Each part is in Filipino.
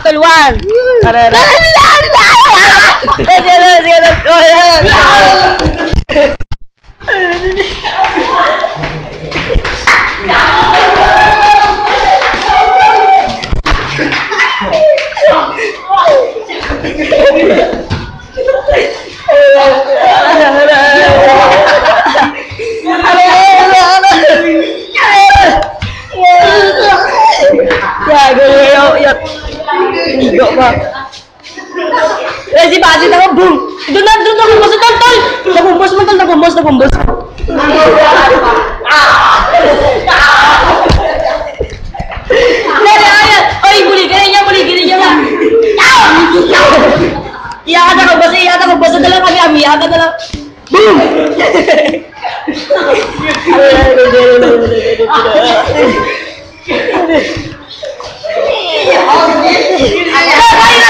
Battle 1. Tara. Si Basit ako, boom! Doon na kumbos, tol! Nakumbos mo, tol! Nakumbos! Oy, buligin niya! Iyakan ako, basta na lang kami, iyakan na lang. Boom!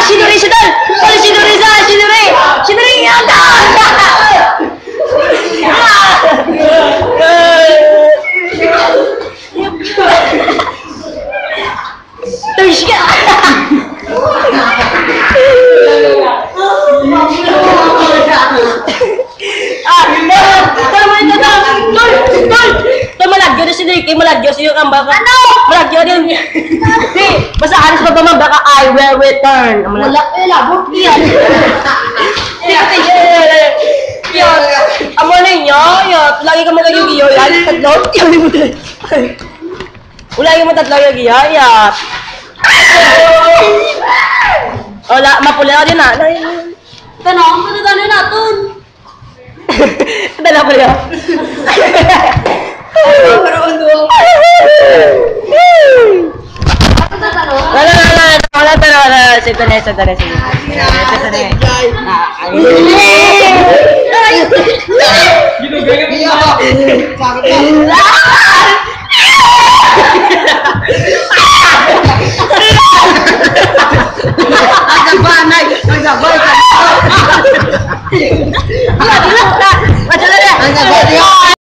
Sinuri siya doon! Sinuri! Tush ka! Malagyo na si Ricky, malagyo siya yung baka. Ano? Malagyo din. Di, basta alis pa ba man, baka I will return. Wala, labot yan. Yun, amo na yun. Lagi ka magaging iyo, yan. Tatlo, wala yung matatlo yung iyo, yan. Wala, mapula din na. Tanong, ano natin? Dala pala. Wala. Sito na. Sakit na.